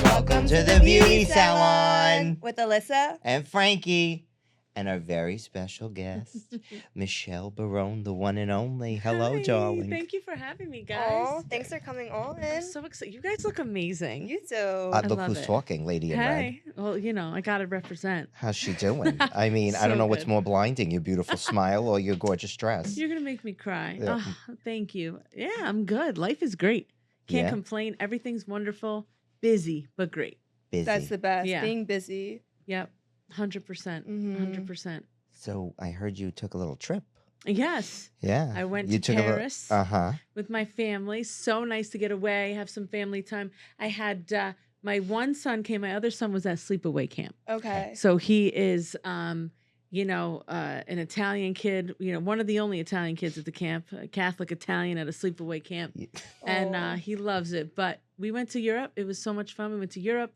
Welcome to the Beauty Salon with Alyssa and Frankie and our very special guest, Michelle Barone, the one and only. Hello, Hi, darling. Thank you for having me, guys. Oh, thanks for coming on. I'm so excited. You guys look amazing. You too. Look love who's it. talking, lady in red. Hey, well, you know, I gotta represent. How's she doing? I mean, I don't So know what's good. more blinding, your beautiful smile or your gorgeous dress. You're gonna make me cry. Yeah. Oh, thank you. Yeah, I'm good. Life is great. Can't Yeah? complain. Everything's wonderful. Busy, but great. Busy. That's the best. Yeah. Being busy. Yep. 100%. Mhm. 100%. So I heard you took a little trip. Yes. Yeah. I went you to took Paris Uh-huh. with my family. So nice to get away, have some family time. I had my one son came. My other son was at sleepaway camp. Okay. So he is, an Italian kid, one of the only Italian kids at the camp, a Catholic Italian at a sleepaway camp. Yeah. And Oh. he loves it. But we went to Europe. It was so much fun. We went to Europe.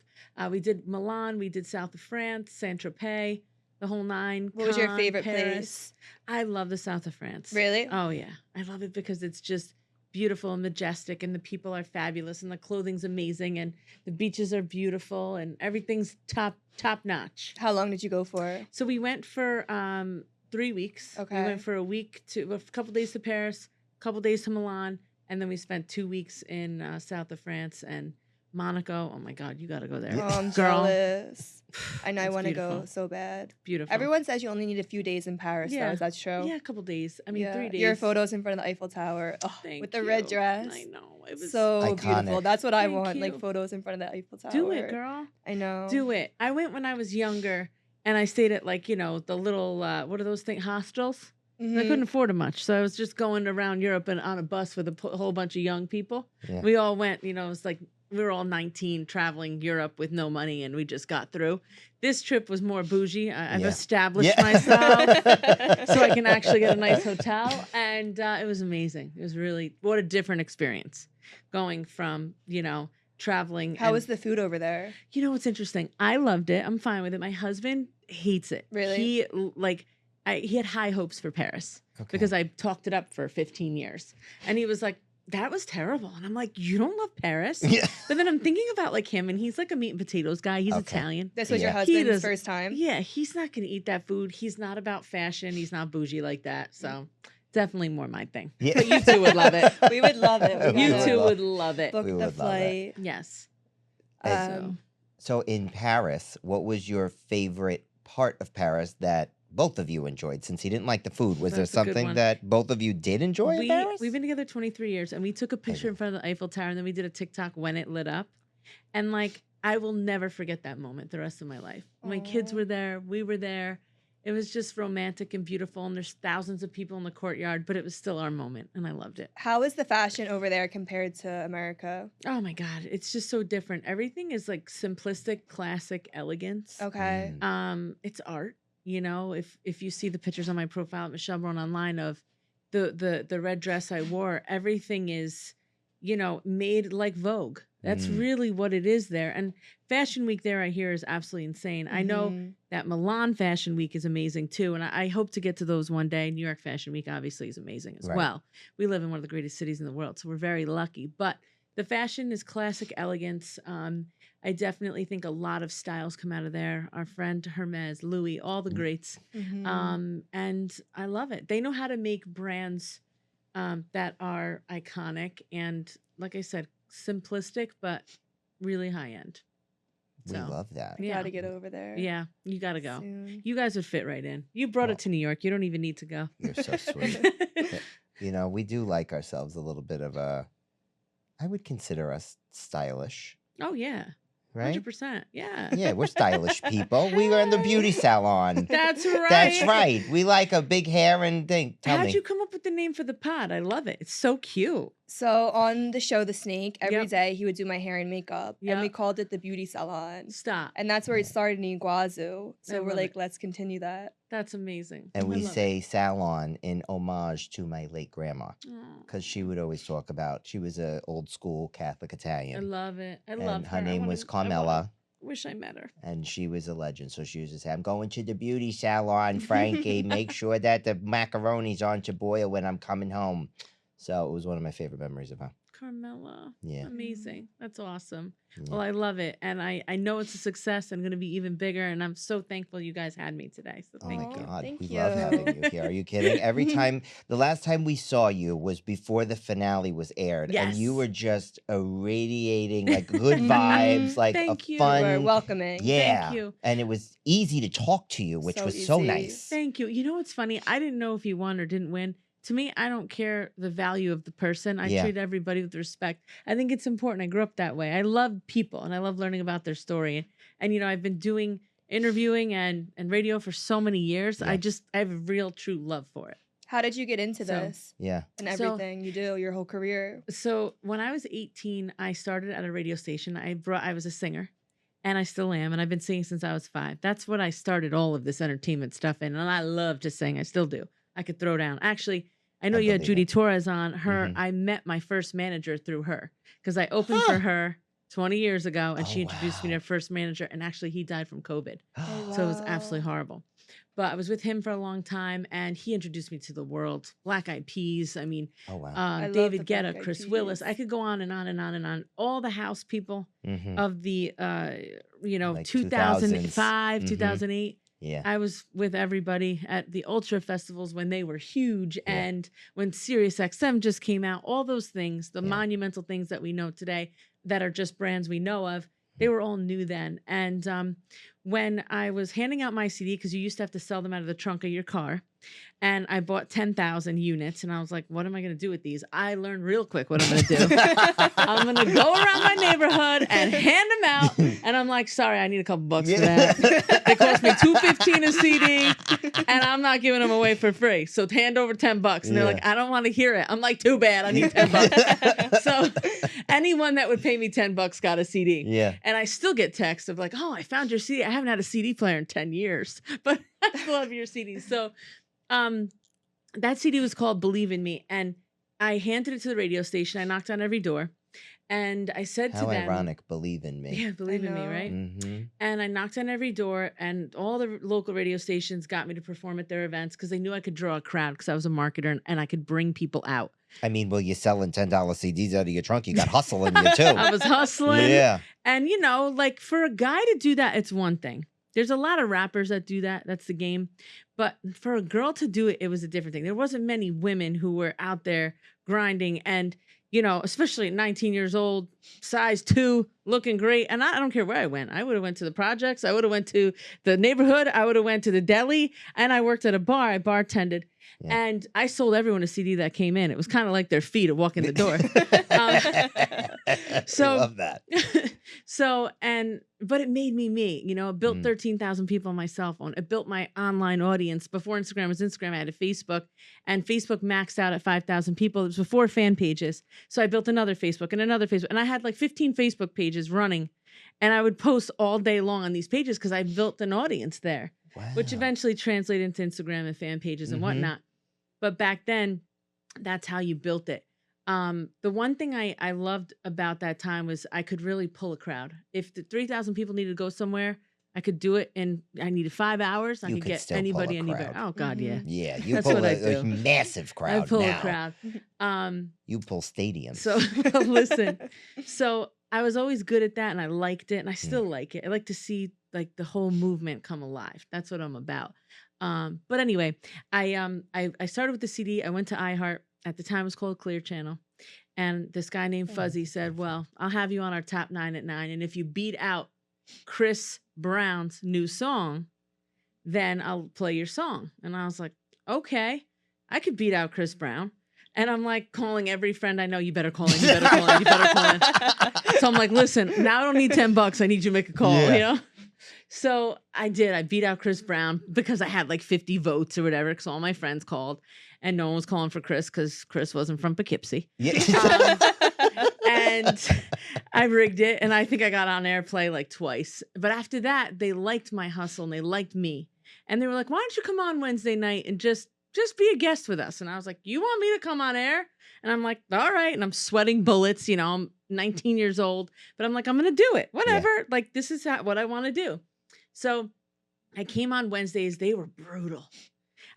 We did Milan. We did south of France, Saint-Tropez, the whole nine. What was your Cannes, favorite Paris. place? I love the south of France. Really? Oh, yeah. I love it because it's just beautiful and majestic, and the people are fabulous, and the clothing's amazing, and the beaches are beautiful, and everything's top notch. How long did you go for? So we went for 3 weeks. Okay. We went for a couple days to Paris, a couple days to Milan, and then we spent 2 weeks in south of France and Monaco. Oh my God, you got to go there. Oh, I'm Girl. jealous. I know I It's want to go beautiful. so bad. Beautiful. Everyone says you only need a few days in Paris, Yeah. though. Is that true? Yeah, a couple days. I mean, Yeah. 3 days. Your photos in front of the Eiffel Tower. Oh, Thank with the red you. dress. I know. It was So Iconic. beautiful. That's what I Thank want. you. Like photos in front of the Eiffel Tower. Do it, girl. I know. Do it. I went when I was younger, and I stayed at the little what are those things? Hostels. I Mhm. couldn't afford it much, so I was just going around Europe and on a bus with a whole bunch of young people. Yeah. We all went. It was like we were all 19 traveling Europe with no money, and we just got through. This trip was more bougie. I've Yeah. established Yeah. myself, so I can actually get a nice hotel, and it was amazing. It was really what a different experience going from traveling. How and- was the food over there? You know what's interesting? I loved it. I'm fine with it. My husband hates it. Really? He had high hopes for Paris Okay. because I talked it up for 15 years, and he was like, "That was terrible." And I'm like, "You don't love Paris?" Yeah. But then I'm thinking about him, and he's like a meat and potatoes guy. He's Okay. Italian. This was your Yeah. He husband's does- first time? Yeah, he's not gonna eat that food. He's not about fashion. He's not bougie like that. So definitely more my thing. Yeah. But you two would love it. We would love it. We You would two love would love it. Book We the would love it. flight. Yes. Um, So in Paris, what was your favorite part of Paris that both of you enjoyed? Since he didn't like the food, was there That's a good something one. that both of you did enjoy in Paris? We've been together 23 years, and we took a picture in front of the Eiffel Tower, and then we did a TikTok when it lit up. And I will never forget that moment the rest of my life. My kids Aw. were there, we were there. It was just romantic and beautiful, and there's thousands of people in the courtyard, but it was still our moment, and I loved it. How is the fashion over there compared to America? Oh my God, it's just so different. Everything is like simplistic, classic elegance. Okay. It's art. If you see the pictures on my profile at Michelle Barone online of the red dress I wore, everything is, made like Vogue. That's Mm. really what it is there. And Fashion Week there, I hear, is absolutely insane. I know Mhm. that Milan Fashion Week is amazing too, and I hope to get to those one day. New York Fashion Week obviously is amazing as Right. well. We live in one of the greatest cities in the world, so we're very lucky. But the fashion is classic elegance. I definitely think a lot of styles come out of there. Our friend Hermes, Louis, all the greats. Mhm. And I love it. They know how to make brands that are iconic and, like I said, simplistic, but really high end. We So, love that. I yeah. gotta get over there. Yeah, you got to go. soon. You guys would fit right in. You brought Well- it to New York. You don't even need to go. You're so sweet. We do like ourselves a little bit of I would consider us stylish, Oh, yeah. right? 100%. Yeah. Yeah, we're stylish people. We are in the beauty salon. That's right. That's right. We like a big hair and thing. Tell How'd me. you come up with the name for the pod? I love it. It's so cute. So on the show The Snake, every Yep. day he would do my hair and makeup. And we Yep. called it the Beauty Salon. Stop. And that's where it started in Iguazu. I So we're love like, it. let's continue that. That's amazing. And I we love it. say salon in homage to my late grandma Aw, because she would always talk about she was a old school Catholic I Italian. love it. I And love her I name wanna- was I wanna- Carmela. Wish I met her. And she was a legend. So she used to say, I'm going to the beauty salon, Frankie. Make sure that the macaroni's on to boil when I'm coming home. So it was one of my favorite memories of her. Carmela. Yeah. Amazing. That's awesome. Yeah. Well, I love it. And I know it's a success and going to be even bigger. And I'm so thankful you guys had me today. So Oh thank my you. God. Thank We love having you. you here. Are you kidding? Every time, the last time we saw you was before the finale was aired. And you Yes. were just irradiating like good vibes, like Thank a you. You were fun. welcoming. Yeah. Thank you. And it was easy to talk to you, which So was so easy. nice. Thank you. You know what's funny? I didn't know if you won or didn't win. To me, I don't care the value of the person. I Yeah. treat everybody with respect. I think it's important. I grew up that way. I love people and I love learning about their story. And you know, I've been doing interviewing and radio for so many years. Yeah. I have a real true love for it. How did you get into So- this Yeah. and So- everything you do, your whole career? So when I was 18, I started at a radio station. I was a singer. And I still am. And I've been singing since I was 5. That's what I started all of this entertainment stuff in. And I love to sing. I still do. I could throw down. Actually, I know I you had believe Judy it. Torres on. Her, Mhm. I met my first manager through her because I opened for her 20 years ago, and she Oh, introduced me to wow. her first manager. And actually, he died from COVID, Oh, so it was absolutely wow. horrible. But I was with him for a long time, and he introduced me to the world. Black Eyed Peas. I mean, Oh, wow. I love David the Black Guetta, Eyed Chris Willis. I Peas. could go on and on and on and on. All the house people Mm-hmm. of the Like 2005 2000s. Mhm. 2008. Yeah. I was with everybody at the ultra festivals when they were huge, Yeah. and when Sirius XM just came out, all those things, the Yeah. monumental things that we know today that are just brands we know of, they Mm. were all new then. And when I was handing out my CD, because you used to have to sell them out of the trunk of your car, and I bought 10,000 units, and I was like, what am I going to do with these? I learned real quick what I'm going to do. I'm going to go around my neighborhood and hand them out. And I'm like, sorry, I need a couple bucks for that. They cost me $2.15 a CD, and I'm not giving them away for free. So hand over $10. And they're Yeah. like, I don't want to hear it. I'm like, too bad. I need $10. So anyone that would pay me $10 got a CD. Yeah. And I still get texts of like, oh, I found your CD. I haven't had a CD player in 10 years, but I love your CDs. So that CD was called Believe in Me. And I handed it to the radio station. I knocked on every door. And I said to How them, ironic. Believe in me. yeah, believe in me, know. right? Mm-hmm. And I knocked on every door, and all the local radio stations got me to perform at their events because they knew I could draw a crowd because I was a marketer and I could bring people out. I mean, well, you're selling $10 CDs out of your trunk. You got hustle in you, too. I was hustling. Yeah. And, you know, like for a guy to do that, it's one thing. There's a lot of rappers that do that. That's the game. But for a girl to do it, it was a different thing. There wasn't many women who were out there grinding and, you know, especially at 19 years old, size 2, looking great. And I don't care where I went. I would have went to the projects. I would have went to the neighborhood. I would have went to the deli. And I worked at a bar. I bartended. Yeah. And I sold everyone a CD that came in. It was kind of like their fee to walk in the door. I so- love that. But it made me, you know, it built Mm. 13,000 people on my cell phone. It built my online audience. Before Instagram was Instagram, I had a Facebook, and Facebook maxed out at 5,000 people. It was before fan pages. So I built another Facebook and another Facebook, and I had like 15 Facebook pages running, and I would post all day long on these pages because I built an audience there, which Wow. eventually translated into Instagram and fan pages and Mhm. whatnot. But back then, that's how you built it. The one thing I loved about that time was I could really pull a crowd. If the 3,000 people needed to go somewhere, I could do it in, I needed 5 hours. I You could could get still pull anybody a anywhere. crowd. Oh God, yeah. Yeah, you That's pull what I a do. massive crowd I pull now. a crowd. You pull stadiums. So listen, so I was always good at that, and I liked it, and I still like it. I like to see like the whole movement come alive. That's what I'm about. But anyway, I started with the CD. I went to iHeart. At the time, it was called Clear Channel. And this guy named Oh, Fuzzy said, well, I'll have you on our top 9 at 9. And if you beat out Chris Brown's new song, then I'll play your song. And I was like, okay, I could beat out Chris Brown. And I'm like calling every friend I know, you better call in, you better call in, you better call in. So I'm like, listen, now I don't need $10. I need you to make a call, Yeah. you know? So I did. I beat out Chris Brown because I had like 50 votes or whatever, because all my friends called, and no one was calling for Chris because Chris wasn't from Poughkeepsie. Yeah. And I rigged it, and I think I got on airplay like twice. But after that, they liked my hustle and they liked me. And they were like, why don't you come on Wednesday night and just just be a guest with us. And I was like, you want me to come on air? And I'm like, all right. And I'm sweating bullets. I'm 19 years old, but I'm like, I'm going to do it. Whatever. Yeah. Like, this is what I want to do. So I came on Wednesdays. They were brutal.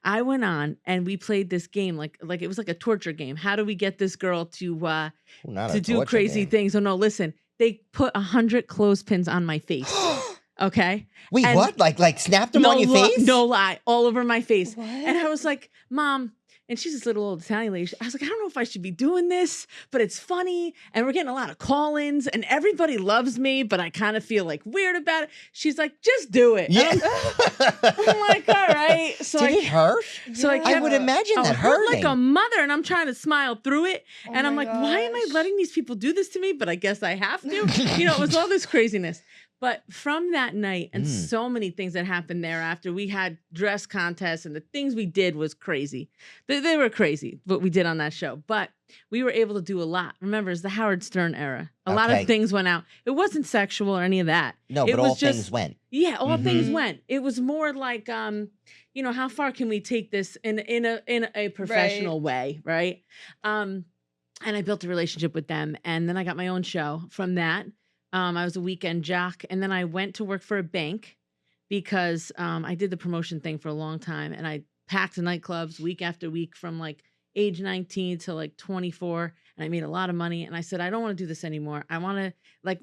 I went on and we played this game like it was like a torture game. How do we get this girl to do crazy things? Oh no, listen. They put 100 clothespins on my face. Okay. Wait, and what? Like snapped them on your face? No lie, all over my face. What? And I was like, Mom. And she's this little old Italian lady. I was like, I don't know if I should be doing this, but it's funny. And we're getting a lot of call-ins and everybody loves me, but I kind of feel like weird about it. She's like, just do it. Yeah. I'm like, all right. So Did it hurt? So yeah. I would imagine that hurt hurting. like a mother, and I'm trying to smile through it. Oh and I'm my like, why am I gosh. letting these people do this to me? But I guess I have to. It was all this craziness. But from that night and so many things that happened thereafter, we had dress contests and the things we did was crazy. They were crazy, what we did on that show. But we were able to do a lot. Remember, it's the Howard Stern era. A lot of things went out. It wasn't sexual or any of that. No, but all things went. Yeah, all things went. It was more like, how far can we take this in a professional way, right? And I built a relationship with them. And then I got my own show from that. I was a weekend jock, and then I went to work for a bank because I did the promotion thing for a long time, and I packed nightclubs week after week from like age 19 to like 24, and I made a lot of money. And I said, I don't want to do this anymore. I want to,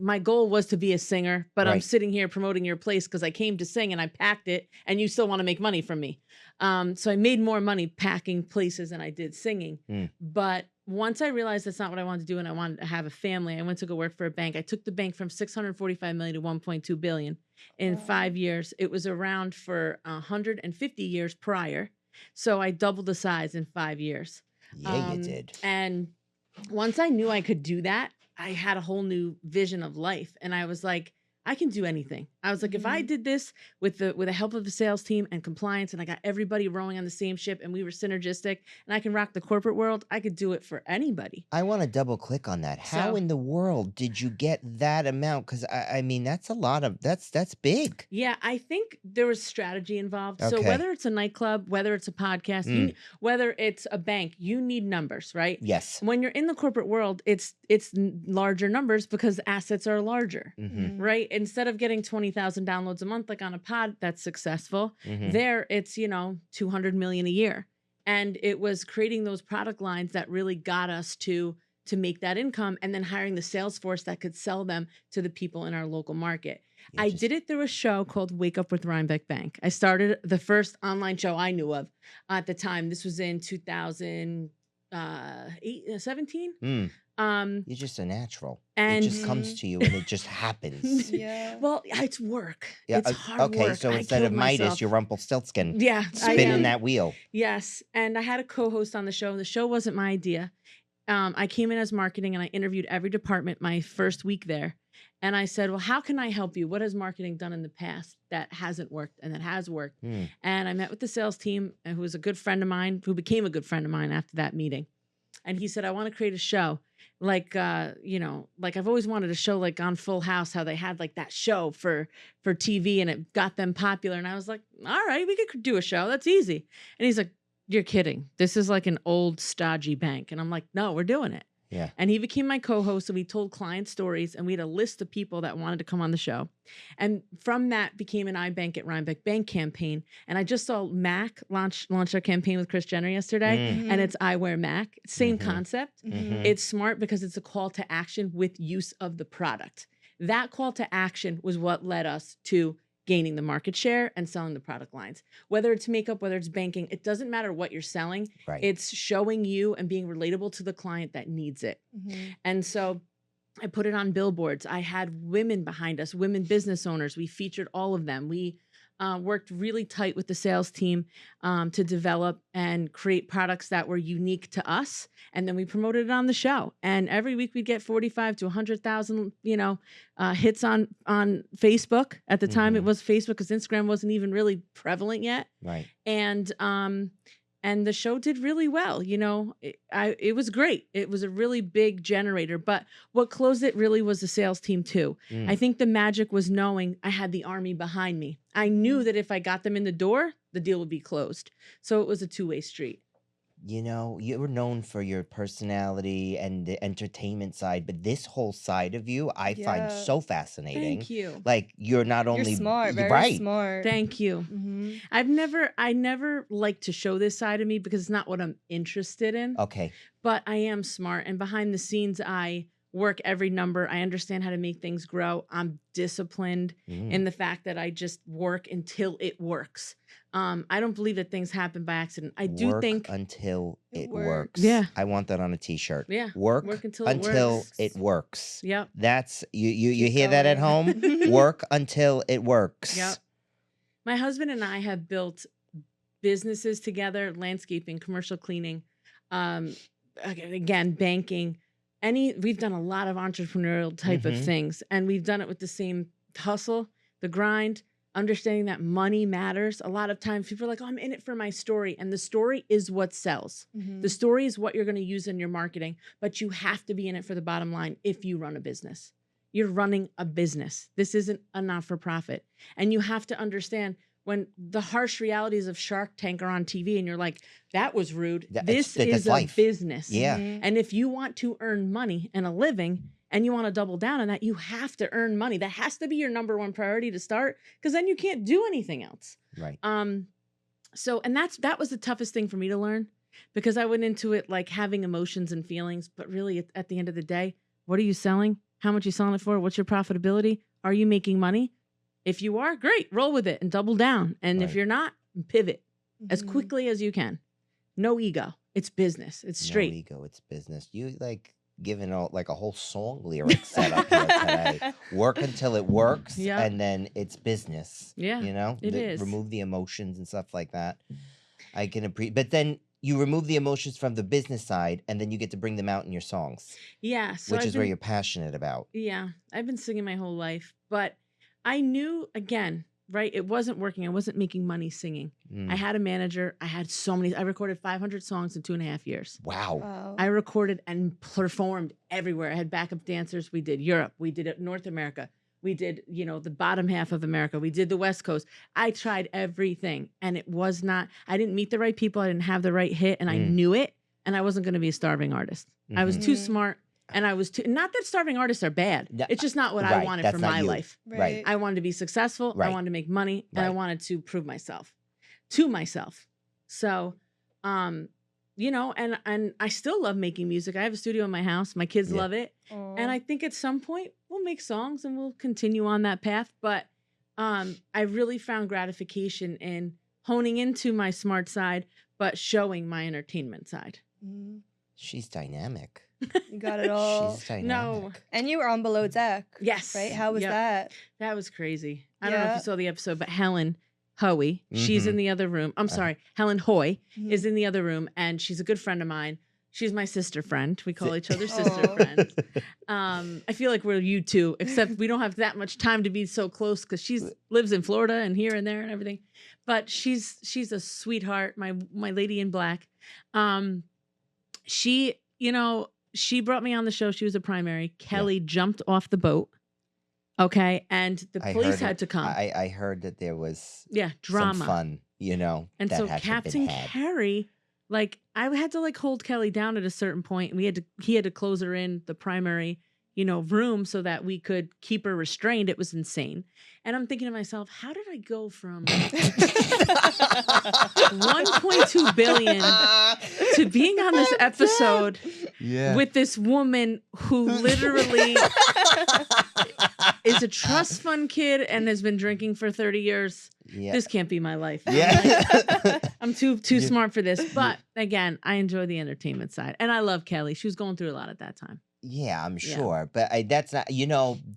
my goal was to be a singer, but I'm sitting here promoting your place because I came to sing and I packed it, and you still want to make money from me. So I made more money packing places than I did singing. But once I realized that's not what I wanted to do and I wanted to have a family, I went to go work for a bank. I took the bank from $645 million to $1.2 billion in 5 years. It was around for 150 years prior. So I doubled the size in 5 years. Yeah, you did. And once I knew I could do that, I had a whole new vision of life. And I was like, I can do anything. I was like, if I did this with the help of the sales team and compliance, and I got everybody rowing on the same ship, and we were synergistic, and I can rock the corporate world, I could do it for anybody. I want to double click on that. How in the world did you get that amount? Because I mean, that's a lot of that's big. Yeah, I think there was strategy involved. So whether it's a nightclub, whether it's a podcast, whether it's a bank, you need numbers, right? Yes. When you're in the corporate world, it's larger numbers because assets are larger, right? Instead of getting 20,000 downloads a month, like on a pod that's successful, there it's, 200 million a year. And it was creating those product lines that really got us to make that income, and then hiring the sales force that could sell them to the people in our local market. I did it through a show called Wake Up with Rhinebeck Bank. I started the first online show I knew of at the time. This was in 2017. You're just a natural. And it just comes to you and it just happens. Yeah. Well, it's work. Yeah. It's hard work. So I instead of killed Midas, myself. you're Rumpelstiltskin. Yeah, Spinning that wheel. Yes, and I had a co-host on the show. The show wasn't my idea. I came in as marketing, and I interviewed every department my first week there. And I said, well, how can I help you? What has marketing done in the past that hasn't worked and that has worked? And I met with the sales team, who was a good friend of mine, who became a good friend of mine after that meeting. And he said, I want to create a show like I've always wanted a show like on Full House, how they had like that show for TV and it got them popular. And I was like, all right, we could do a show. That's easy. And he's like, you're kidding. This is like an old stodgy bank. And I'm like, no, we're doing it. Yeah. And he became my co-host, and we told client stories, and we had a list of people that wanted to come on the show. And from that became an iBank at Rhinebeck Bank campaign. And I just saw MAC launch their campaign with Kris Jenner yesterday, and it's I Wear MAC. Same concept. It's smart because it's a call to action with use of the product. That call to action was what led us to gaining the market share and selling the product lines. Whether it's makeup, whether it's banking, it doesn't matter what you're selling. Right. It's showing you and being relatable to the client that needs it. And so I put it on billboards. I had women behind us, women business owners. We featured all of them. We worked really tight with the sales team to develop and create products that were unique to us. And then we promoted it on the show. And every week we'd get 45 to 100,000, hits on Facebook. At the time it was Facebook, because Instagram wasn't even really prevalent yet. Right. And the show did really well. It was great. It was a really big generator. But what closed it really was the sales team too. I think the magic was knowing I had the army behind me. I knew that if I got them in the door, the deal would be closed. So it was a two-way street. You know, you were known for your personality and the entertainment side, but this whole side of you I find Yeah. so fascinating. Thank you. Like you're not You're only smart, you're very right. smart. Thank you. hmm I never like to show this side of me because it's not what I'm interested in. Okay. But I am smart, and behind the scenes I work every number. I understand how to make things grow. I'm disciplined in the fact that I just work until it works. I don't believe that things happen by accident. I do Work think until It it works. works. Yeah. I want that on a t-shirt. Yeah. Work Until it until works. it works. Yep. That's you Keep hear that at going. home? Work until it works. Yep. My husband and I have built businesses together, landscaping, commercial cleaning, again, banking. We've done a lot of entrepreneurial type of Mhm. things, and we've done it with the same hustle, the grind, understanding that money matters. A lot of times people are like, oh, I'm in it for my story. And the story is what sells. Mhm. The story is what you're going to use in your marketing, but you have to be in it for the bottom line if you run a business. You're running a business. This isn't a not-for-profit. And you have to understand when the harsh realities of Shark Tank are on TV and you're like, that was rude. This that's is a life. business. Yeah. Mhm. And if you want to earn money and a living and you want to double down on that, you have to earn money. That has to be your number one priority to start, because then you can't do anything else. Right. So, and that was the toughest thing for me to learn, because I went into it like having emotions and feelings, but really at the end of the day, what are you selling? How much are you selling it for? What's your profitability? Are you making money? If you are, great, roll with it and double down. And if Right. you're not, pivot as Mhm. quickly as you can. No ego. It's business. It's straight. No ego, it's business. You like giving like a whole song lyric set up here today. Work until it works, Yep. and then it's business. Yeah, You know, it is. Remove the emotions and stuff like that. I can appreciate, but then you remove the emotions from the business side, and then you get to bring them out in your songs, Yeah. So which I've is where been- you're passionate about. Yeah, I've been singing my whole life, but I knew, again, right, it wasn't working. I wasn't making money singing. Mm. I had a manager. I recorded 500 songs in 2.5 years. Wow. Wow. I recorded and performed everywhere. I had backup dancers. We did Europe. We did it North America. We did, the bottom half of America. We did the West Coast. I tried everything, and it was not, I didn't meet the right people. I didn't have the right hit, and I Mm. knew it, and I wasn't going to be a starving artist. I was Mhm. too Mhm. smart, and I was too, not that starving artists are bad. Yeah, It's just not what I right, wanted that's for not my you. life. Right. I wanted to be successful. I Right. wanted to make money, and I Right. wanted to prove myself to myself. So, and I still love making music. I have a studio in my house. My kids Yeah. love it. Aw. And I think at some point we'll make songs and we'll continue on that path. But I really found gratification in honing into my smart side, but showing my entertainment side. Mhm. She's dynamic. You got it all. She's dynamic. No. And you were on Below Deck. Yes. Right? How was Yep. that? That was crazy. I don't know if Yeah. you saw the episode, but Helen Hoey, she's in Mhm. the other room. I'm sorry, Helen Hoy Mhm. is in the other room, and she's a good friend of mine. She's my sister friend. We call each other sister Aw. friends. I feel like we're you two, except we don't have that much time to be so close because she lives in Florida and here and there and everything. But she's a sweetheart, my lady in black. She brought me on the show. She was a primary. Kelly jumped off the boat. Okay, and the I police heard had it- to come. I heard that there was Drama. some fun, And that so had to have been Captain had. Carey, I had to hold Kelly down at a certain point, and he had to close her in the primary, room so that we could keep her restrained. It was insane. And I'm thinking to myself, how did I go from 1.2 billion to being on this episode Yeah. with this woman who literally is a trust fund kid and has been drinking for 30 years? Yeah. This can't be my life. Yeah. I'm too smart for this. But again, I enjoy the entertainment side. And I love Kelly. She was going through a lot at that time. Yeah, I'm Yeah. sure. But that's not,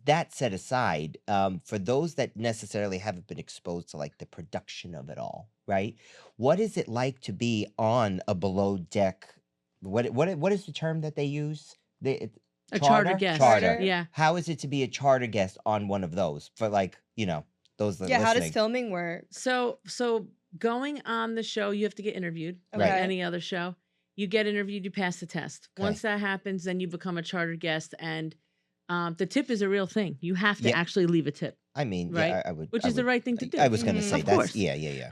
that set aside, for those that necessarily haven't been exposed to the production of it all, right? What is it like to be on a below deck? What is the term that they use? A charter guest. Charter. Yeah. How is it to be a charter guest on one of those for those that are Yeah, how does listening? filming work? So going on the show, you have to get interviewed Okay. like any other show. You get interviewed, you pass the test. Okay. Once that happens, then you become a charter guest, and the tip is a real thing. You have to Yeah. actually leave a tip, I mean, right? yeah, I would. Which I is the would- right thing to do. I was gonna Mhm. say Of that's course. yeah.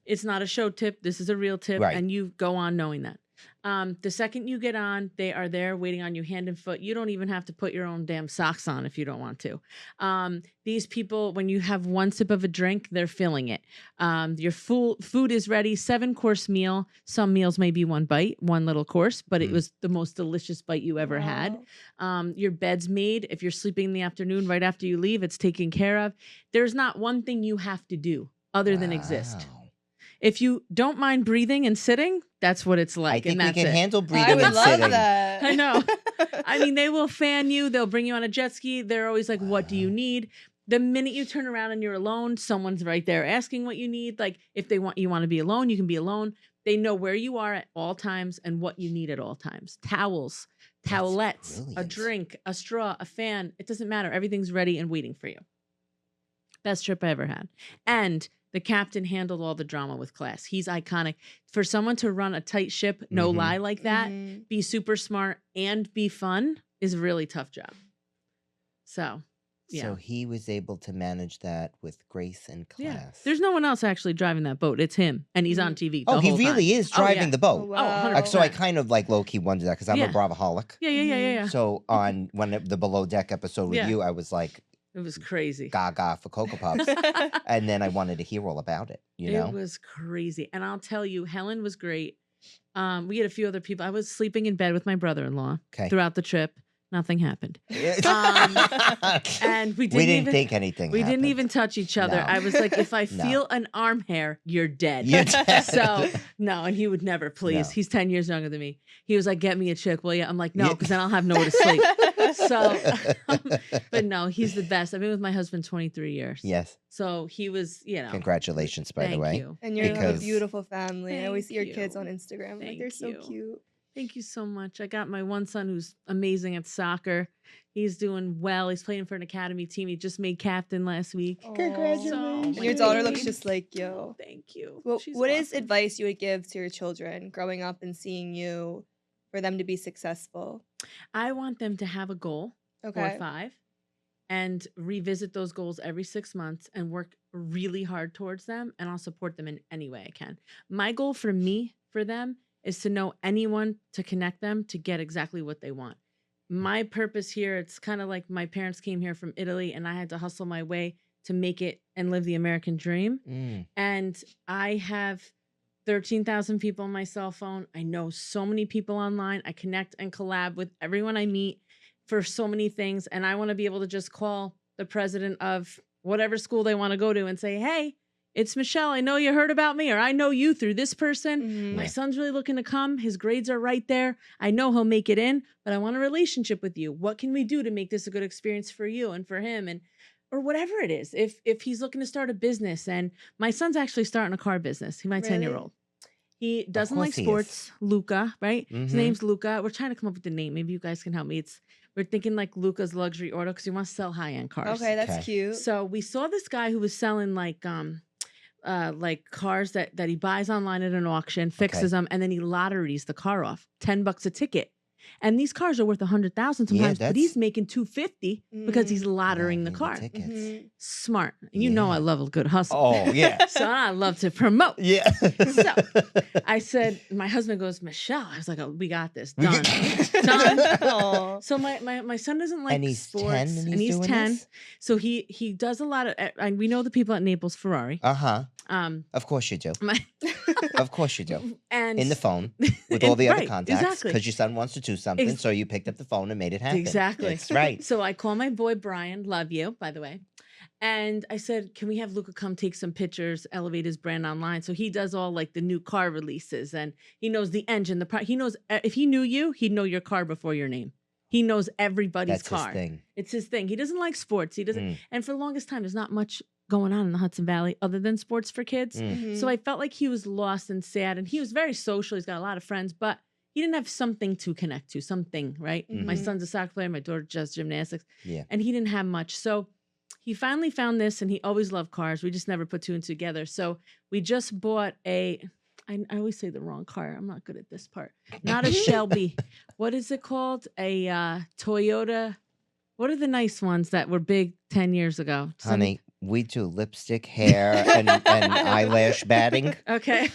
It's not a show tip. This is a real tip, Right. and you go on knowing that. The second you get on, they are there waiting on you hand and foot. You don't even have to put your own damn socks on if you don't want to. These people, when you have one sip of a drink, they're filling it. Your food is ready, 7-course meal. Some meals may be one bite, one little course, but it was the most delicious bite you ever had. Your bed's made. If you're sleeping in the afternoon right after you leave, it's taken care of. There's not one thing you have to do other than exist. Wow. If you don't mind breathing and sitting, that's what it's I like. think And we that's can it. handle I breathing would and love sitting. that. I know. I mean, they will fan you. They'll bring you on a jet ski. They're always like, what do you Wow. need? The minute you turn around and you're alone, someone's right there asking what you need. Like if they want you want to be alone, you can be alone. They know where you are at all times and what you need at all times. Towels, That's towelettes, a brilliant. drink, a straw, a fan. It doesn't matter. Everything's ready and waiting for you. Best trip I ever had. And the captain handled all the drama with class. He's iconic. For someone to run a tight ship, no Mhm. lie like that, Mhm. be super smart and be fun is a really tough job. So, yeah. So he was able to manage that with grace and Yeah. class. There's no one else actually driving that boat. It's him. And he's on TV. The Oh, he whole really time. is Oh, driving yeah. the Oh, boat. wow. So I 100%. kind of like low key wonder that because I'm Yeah. a bravaholic. Yeah. So on the below deck episode with Yeah. you, I was like It was crazy. gaga for Cocoa Puffs. And then I wanted to hear all about it, you know? It was crazy. And I'll tell you, Helen was great. We had a few other people. I was sleeping in bed with my brother-in-law Okay. throughout the trip. Nothing happened. And we we didn't even think anything we didn't happened. even touch each other. No. I was like, if I No. feel an arm hair, you're dead. You're dead. So no, and he would never, please. No. He's 10 years younger than me. He was like, get me a chick, will you? I'm like, no, Yeah. because then I'll have nowhere to sleep. So, but no, he's the best. I've been with my husband 23 years. Yes. So he was, Congratulations, by the thank way. you. And you're Because- a beautiful family. I always see your Thank kids you. on Instagram. Like they're Thank so you. cute. Thank you so much. I got my one son who's amazing at soccer. He's doing well. He's playing for an academy team. He just made captain last week. Aw. Congratulations. And your my daughter looks baby. just like you. Thank you. Well, She's what is awesome. advice you would give to your children growing up and seeing you for them to be successful? I want them to have a goal, 4 Okay. or 5, and revisit those goals every 6 months and work really hard towards them. And I'll support them in any way I can. My goal for them, is to know anyone to connect them to get exactly what they want. My purpose here, it's kind of like my parents came here from Italy and I had to hustle my way to make it and live the American dream. Mm. And I have 13,000 people on my cell phone. I know so many people online. I connect and collab with everyone I meet for so many things. And I want to be able to just call the president of whatever school they want to go to and say, hey, it's Michelle. I know you heard about me, or I know you through this person. Mhm. My Yeah. son's really looking to come. His grades are right there. I know he'll make it in, but I want a relationship with you. What can we do to make this a good experience for you and for him? And or whatever it is. If he's looking to start a business, and my son's actually starting a car business. He's my 10-year-old. He doesn't course like he is. sports. Luca, right? His Mhm. name's Luca. We're trying to come up with the name. Maybe you guys can help me. We're thinking like Luca's Luxury Auto because he wants to sell high-end cars. Okay, that's Okay. cute. So we saw this guy who was selling like cars that he buys online at an auction, fixes them, and then he lotteries the car off. $10 a ticket. And these cars are worth 100,000 Yeah, sometimes, but he's that's- making 250 because he's lottering the Lottery car. tickets. Mhm. Smart. You know I Yeah. love a good hustle. Oh, yeah. So I love to promote. Yeah. So I said, my husband goes, Michelle. I was like, oh, we got this. We Done. got- Done. Aw. So my son doesn't like and he's sports. 10 and he's doing 10. this? So he does a lot of, and we know the people at Naples Ferrari. Uh-huh. Um, Of course you do. my, Of course you do. and In the phone with all the other right, contacts exactly. because your son wants to do something, Ex- so you picked up the phone and made it happen. Exactly. That's right. So I call my boy Brian, love you, by the way. And I said, can we have Luca come take some pictures, elevate his brand online? So he does all like the new car releases, and he knows the engine, he knows, if he knew you, he'd know your car before your name. He knows everybody's That's car. his thing. It's his thing. He doesn't like sports. He doesn't. Mm. And for the longest time, there's not much going on in the Hudson Valley other than sports for kids. Mm. So I felt like he was lost and sad, and he was very social. He's got a lot of friends, but he didn't have something to connect to, something, right? My Mhm. son's a soccer player. My daughter does gymnastics. Yeah. And he didn't have much. So he finally found this, and he always loved cars. We just never put 2 and 2 together. So we just bought I always say the wrong car. I'm not good at this part. Not a Shelby. What is it called? A Toyota. What are the nice ones that were big 10 years ago? Honey, We do lipstick, hair, and eyelash batting. Okay.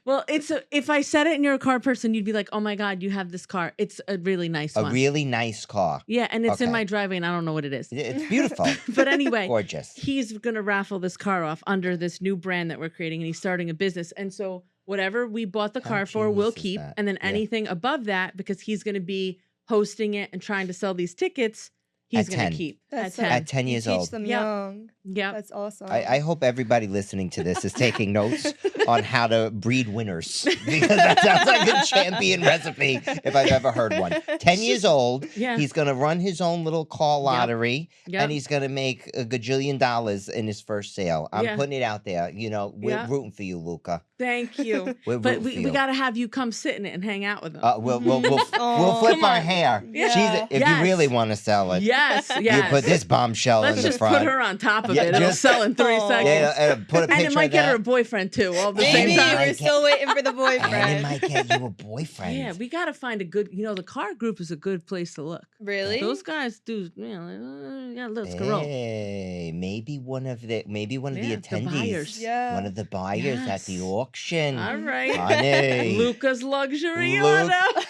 Well, if I said it and you're a car person, you'd be like, "Oh my God, you have this car. It's a really nice A one." really nice car. Yeah, and it's in Okay. my driveway and I don't know what it is. It's beautiful. But anyway, Gorgeous. he's going to raffle this car off under this new brand that we're creating, and he's starting a business. And so whatever we bought the How car for, we'll genius is keep. that? And then Yeah. anything above that, because he's going to be hosting it and trying to sell these tickets, he's At going 10. to keep That's at 10. At 10 You years teach old. them Yep. young. Yep. That's awesome. I hope everybody listening to this is taking notes on how to breed winners, because that sounds like a champion recipe if I've ever heard one. 10 years old, Yeah. he's going to run his own little car lottery, Yep. and he's going to make a gajillion dollars in his first sale. I'm Yeah. putting it out there. You know, we're Yeah. rooting for you, Luca. Thank you. We're But rooting for we you. got to have you come sit in it and hang out with him. We'll Aw. flip Come our on. hair. Yeah. If Yes. you really want to sell it, Yes. you Yes. put this bombshell Let's in the just front. put her on top of Yeah, it. It'll just- sell in 3 Aw. seconds. Yeah, put a And picture it might of get that. her a boyfriend too, all at the Maybe same time. we're still waiting for the And it boyfriend. might get you a boyfriend. Yeah, we got to find a good, the car group is a good place to look. Really? Those guys do, yeah, let's go roll. Hey, maybe one of the Yeah, the attendees, buyers. Yeah. one of the buyers at the Yes. auction. All right. Honey. Luca's luxury Luke- auto.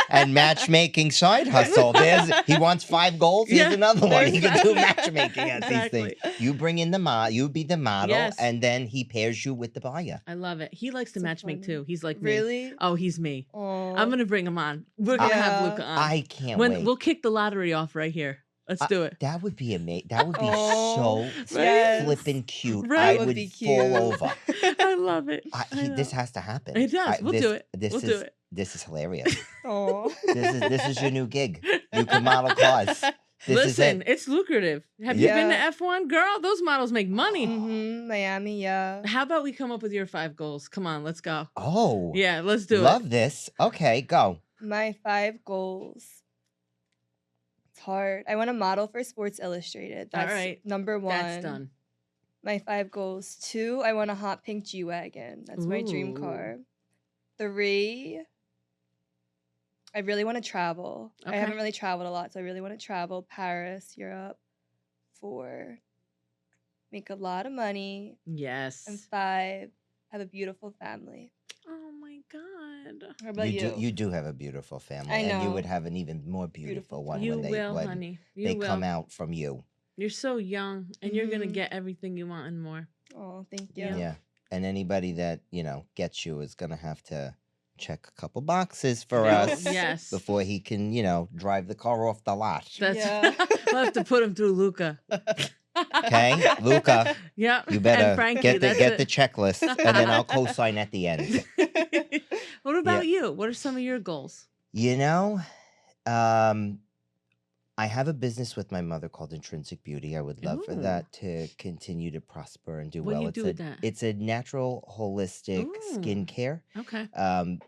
And matchmaking side hustle. He wants 5 goals. Here's Yeah, another one. there's He can that. do matchmaking at Exactly. these things. You bring in you be the model, Yes. and then he pairs you with the buyer. I love it. He likes to So matchmake funny. too. He's like me. Really? Oh, he's me. Aw. I'm gonna bring him on. We're gonna have Yeah. Luca on. I can't when wait. we'll kick the lottery off right here. Let's do it. That would be amazing. That would be Oh, so yes. flippin' cute. Right? I That would would be fall cute. over. I love it. This has to happen. It does. We'll do it. We'll do it. This is hilarious. Aw. This is your new gig. You can model cars. This Listen, is it. it's lucrative. Have you been to Yeah. F1, girl? Those models make money. Miami, yeah. How about we come up with your 5 goals? Come on, let's go. Oh, Yeah, let's do love it. this. Okay, go. My 5 goals. It's hard. I want to model for Sports Illustrated. All That's right. number 1. That's done. My 5 goals. 2, I want a hot pink G-Wagon. That's my dream Ooh. car. 3, I really want to travel. I Okay. haven't really traveled a lot, so I really want to travel. Paris, Europe. 4, make a lot of money. Yes. And 5, have a beautiful family. Oh my God. How about you? You do have a beautiful family, I and you know. would have an even more beautiful Beautiful one You when they will, honey. You they will. come out from you. You're so young, and you're gonna Mhm. get everything you want and more. Oh, thank you. Yeah. Yeah. And anybody that, gets you is going to have to check a couple boxes for us Yes. before he can, drive the car off the lot. That's Yeah. we'll have to put him through Luca. Okay, Luca, Yep. you and better Frankie, get the that's it. checklist, and then I'll co-sign at the end. What about you? What are some of your goals? You know, um, I have a business with my mother called Intrinsic Beauty. I would love for Ooh. that to continue to prosper and do What do well. you It's do with that? it's a natural, holistic Ooh. skincare. Okay.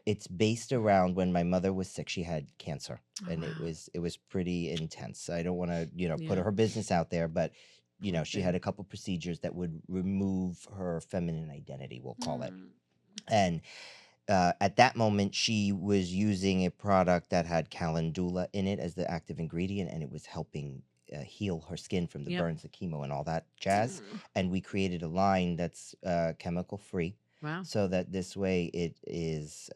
It's based around when my mother was sick. She had cancer, and wow. it was pretty intense. I don't want to put Yeah. her business out there, but she Yeah. had a couple procedures that would remove her feminine identity, we'll call it. Mm. And at that moment, she was using a product that had calendula in it as the active ingredient, and it was helping heal her skin from the Yep. burns, the chemo, and all that jazz. And we created a line that's chemical free, Wow. so that this way it is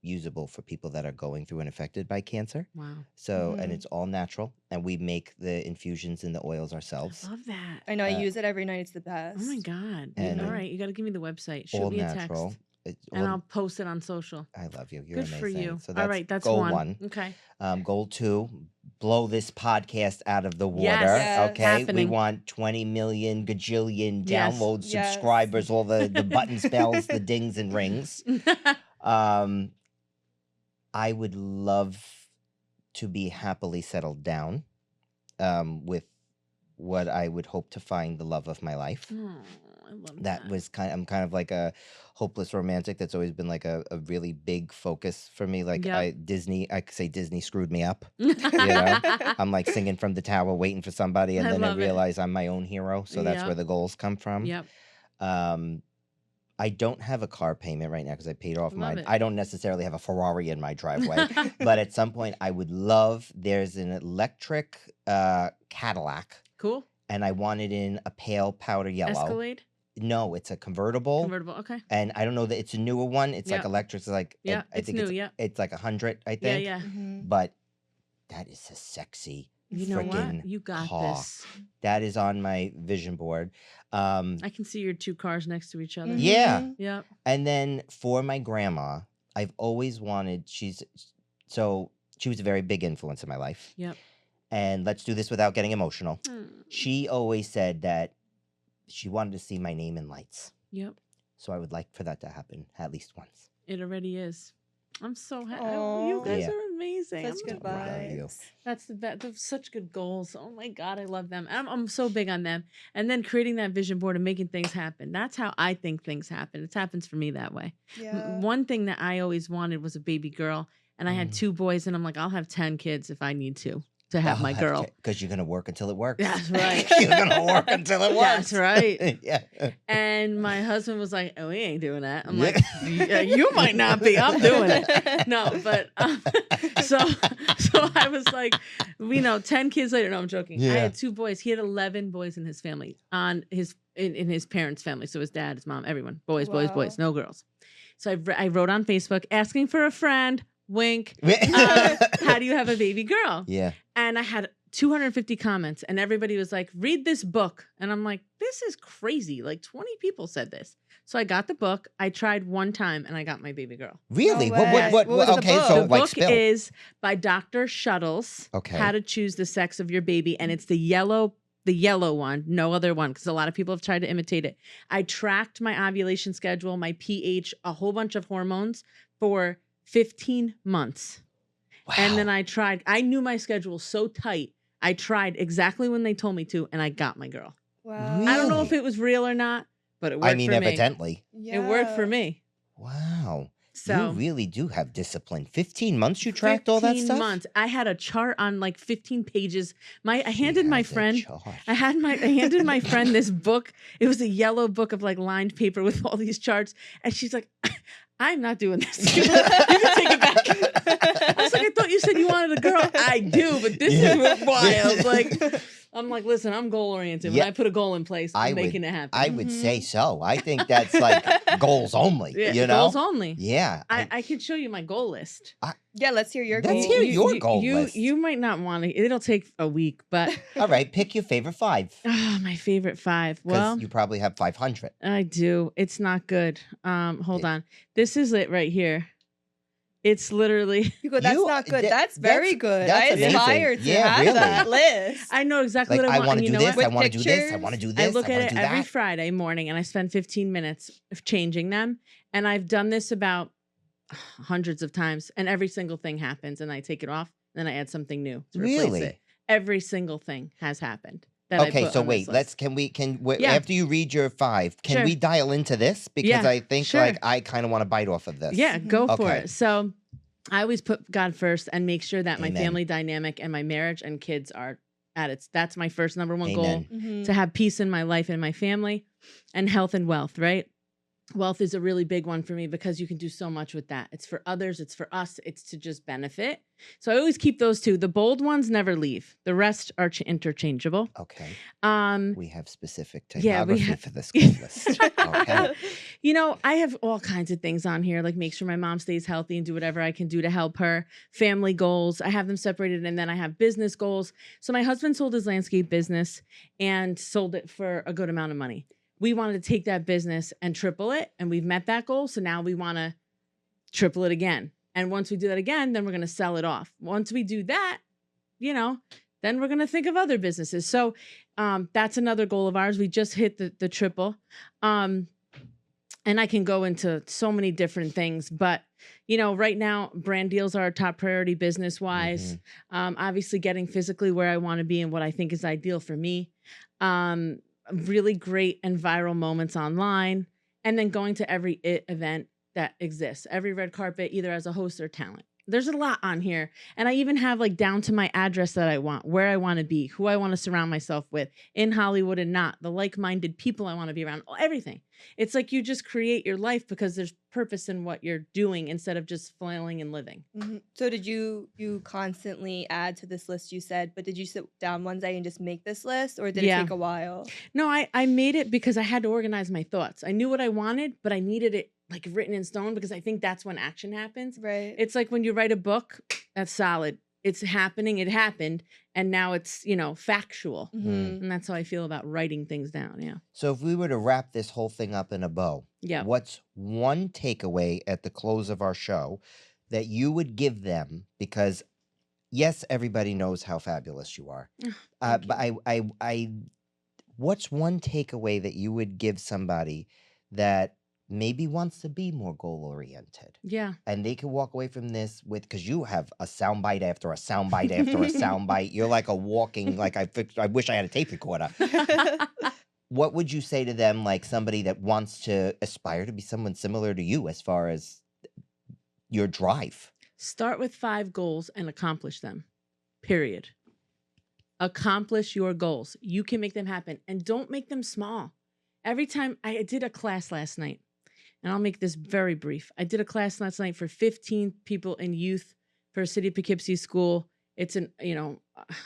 usable for people that are going through and affected by cancer. Wow. So, and Mhm. it's all natural, and we make the infusions and the oils ourselves. I love that. I know I Uh, use it every night. It's the best. Oh my God. And- All right. You got to give me the website. Shoot All me a natural. text. It's And all- I'll post it on social. I love you. You're Good amazing. for you. So All right. That's goal one. one. Okay. Goal 2, blow this podcast out of the water. Yes. Okay. Happening. We want 20 million gajillion Yes. downloads, Yes. subscribers, all the buttons, bells, the dings and rings. I would love to be happily settled down with what I would hope to find the love of my life. Oh, I love That was I'm kind of like a hopeless romantic. That's always been like a really big focus for me. Like Yep. I could say Disney screwed me up. know? I'm like singing from the tower, waiting for somebody, and I then I love it. realize I'm my own hero. So that's Yep. where the goals come from. Yep. I don't have a car payment right now because I paid off Love mine. it. I don't necessarily have a Ferrari in my driveway, but at some point I would love. There's an electric Cadillac. Cool. and I want it in a pale powder yellow. Escalade? No, it's a convertible. Convertible. Okay. And I don't know that it's a newer one. It's like Yep. electric. It's like Yeah, I it's think new. Yeah. it's like 100, I Yeah, think. yeah. But that is a sexy You know freaking what? You got car. this. That is on my vision board. I can see your two cars next to each other. Yeah. Yep. And then for my grandma, I've always wanted. She was a very big influence in my life. Yep. And let's do this without getting emotional. Hmm. She always said that she wanted to see my name in lights. Yep. So I would like for that to happen at least once. It already is. I'm so happy. Aw. You guys Yeah. are amazing. Such I'm good proud of you. vibes. That's the best. They're such good goals. Oh my God, I love them. I'm so big on them. And then creating that vision board and making things happen. That's how I think things happen. It happens for me that way. Yeah. One thing that I always wanted was a baby girl. And I had 2 boys, and I'm like, I'll have 10 kids if I need to have my girl. Because you're going to work until it works. That's right. You're going to work until it works. That's right. Yeah. And my husband was like, "Oh, we ain't doing that." I'm Yeah. like, "Yeah, you might not be. I'm doing it." No, but so I was like, 10 kids later. No, I'm joking. I Yeah. had 2 boys. He had 11 boys in his family, in his parents' family. So his dad, his mom, everyone, boys, Wow. no girls. So I wrote on Facebook asking for a friend. Wink. How do you have a baby girl? Yeah. And I had 250 comments, and everybody was like, "Read this book." And I'm like, this is crazy. Like 20 people said this. So I got the book. I tried one time, and I got my baby girl. Really? No way. What was the Okay, book? so The like book spill. is by Dr. Shuttles. Okay. How to choose the sex of your baby, and it's the yellow one, no other one, because a lot of people have tried to imitate it. I tracked my ovulation schedule, my pH, a whole bunch of hormones for 15 months. Wow. And then I knew my schedule so tight. I tried exactly when they told me to, and I got my girl. Wow. I don't know if Really? it was real or not, but it worked I mean, for me. evidently. It worked for me. Wow. So You really do have discipline. 15 months you tracked all that 15 stuff? months. I had a chart on like 15 pages. I She handed my has a friend chart. I handed my friend this book. It was a yellow book of like lined paper with all these charts. And she's like, "I'm not doing this. You can take it back." I was like, "I thought you said you wanted a girl." "I do, but this is wild." Like, I'm like, listen, I'm goal oriented. When Yeah. I put a goal in place, I'm making it happen. I would say so. I think that's like goals only, Yeah, you know? goals only. Yeah. I could show you my goal list. Yeah, let's hear your Let's goals. hear your goal list. You might not want to. It'll take a week, but All right, pick your favorite 5. my favorite 5. Because Well, you probably have 500. I do. It's not good. Hold on. This is it right here. It's literally. You go, that's You- not good. that- that's very good. that's I amazing. aspire to Yeah, have really. that list. I know exactly Like, what I want. want and to you do know this, what? I want to do this, I pictures? want to do I this, look I at want it to do every that. Friday morning, and I spend 15 minutes of changing them. And I've done this about hundreds of times, and every single thing happens, and I take it off, and then I add something new to replace Really? it. Every single thing has happened. That I Okay, put so on this wait, list. yeah. After you read your 5, can Sure. we dial into this? Because Yeah, I think sure. like I kind of want to bite off of this. Yeah, go for Okay. it. So I always put God first and make sure that my Amen. family dynamic and my marriage and kids are at its. That's my first number one Amen. goal, Mhm. to have peace in my life and my family, and health and wealth, right? Wealth is a really big one for me because you can do so much with that. It's for others, it's for us, it's to just benefit. So I always keep those 2. The bold ones never leave. The rest are interchangeable. Okay. Um We have specific Yeah, we typography ha- for this goal list. Okay. I have all kinds of things on here, like make sure my mom stays healthy and do whatever I can do to help her. Family goals, I have them separated, and then I have business goals. So my husband sold his landscape business and sold it for a good amount of money. We wanted to take that business and triple it, and we've met that goal. So now we want to triple it again. And once we do that again, then we're going to sell it off. Once we do that, then we're going to think of other businesses. So that's another goal of ours. We just hit the triple. And I can go into so many different things, but right now brand deals are our top priority business wise. Obviously getting physically where I want to be and what I think is ideal for me. Really great and viral moments online, and then going to every event that exists, every red carpet, either as a host or talent. there's a lot on here. And I even have like down to my address that I want, where I want to be, who I want to surround myself with in Hollywood and not, the like-minded people I want to be around, everything. It's like you just create your life because there's purpose in what you're doing instead of just flailing and living. So did you constantly add to this list you said, but did you sit down one day and just make this list, or did it take a while? No, I made it because I had to organize my thoughts. I knew what I wanted, but I needed it like written in stone because I think that's when action happens. Right. It's like when you write a book, that's solid. It's happening. It happened. And now it's, factual. And that's how I feel about writing things down. Yeah. So if we were to wrap this whole thing up in a bow, what's one takeaway at the close of our show that you would give them? Because yes, everybody knows how fabulous you are. But what's one takeaway that you would give somebody that maybe wants to be more goal-oriented? Yeah. And they can walk away from this with, because you have a soundbite after a soundbite after a soundbite. You're like a walking, like I wish I had a tape recorder. What would you say to them, like somebody that wants to aspire to be someone similar to you as far as your drive? Start with 5 goals and accomplish them. Period. Accomplish your goals. You can make them happen. And don't make them small. Every time I did a class last night, and I'll make this very brief. I did a class last night for 15 people in youth for a City of Poughkeepsie school. It's an,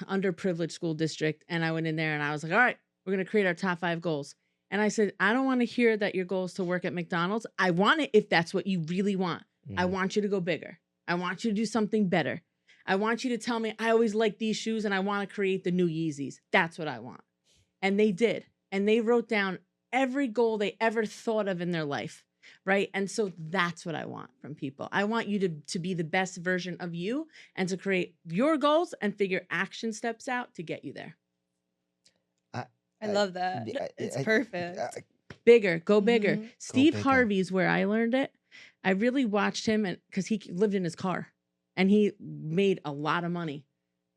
underprivileged school district. And I went in there and I was like, all right, we're going to create our top 5 goals. And I said, I don't want to hear that your goal is to work at McDonald's. I want it if that's what you really want. I want you to go bigger. I want you to do something better. I want you to tell me, I always like these shoes and I want to create the new Yeezys. That's what I want. And they did. And they wrote down every goal they ever thought of in their life. Right. And so that's what I want from people. I want you to be the best version of you and to create your goals and figure action steps out to get you there. I love that. It's perfect. Bigger, go bigger. Go Steve bigger. Harvey's where I learned it. I really watched him because he lived in his car and he made a lot of money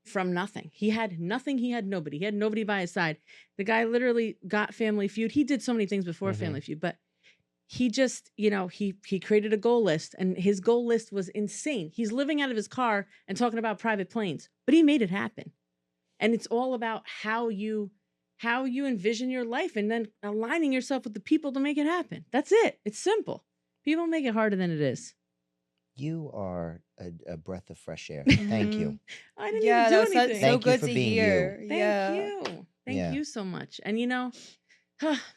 from nothing. He had nothing. He had nobody. He had nobody by his side. The guy literally got Family Feud. He did so many things before Family Feud, but he just, he created a goal list and his goal list was insane. He's living out of his car and talking about private planes, but he made it happen. And it's all about how you envision your life and then aligning yourself with the people to make it happen. That's it. It's simple. People make it harder than it is. You are a breath of fresh air. Thank you. I didn't even do anything. So Thank you good for to being hear. you. Thank you. Thank Yeah. you so much. And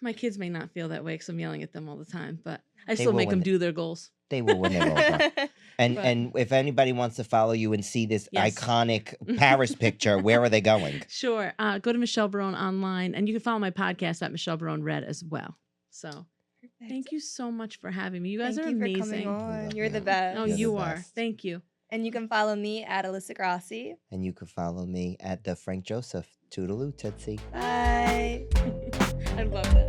my kids may not feel that way because I'm yelling at them all the time, but I They still will make when them they- do their goals. They will when they're older. And But- and if anybody wants to follow you and see this Yes. iconic Paris picture, where are they going? Sure. Go to Michelle Barone online, and you can follow my podcast at Michelle Barone Red as well. So thank you so much for having me. You guys Thank are you amazing. for coming on. love You're you. the best. Oh, You're the you are. best. Thank you. And you can follow me at Alyssa Grassi. And you can follow me at the Frank Joseph. Toodaloo, Tootsie. Bye. I love that.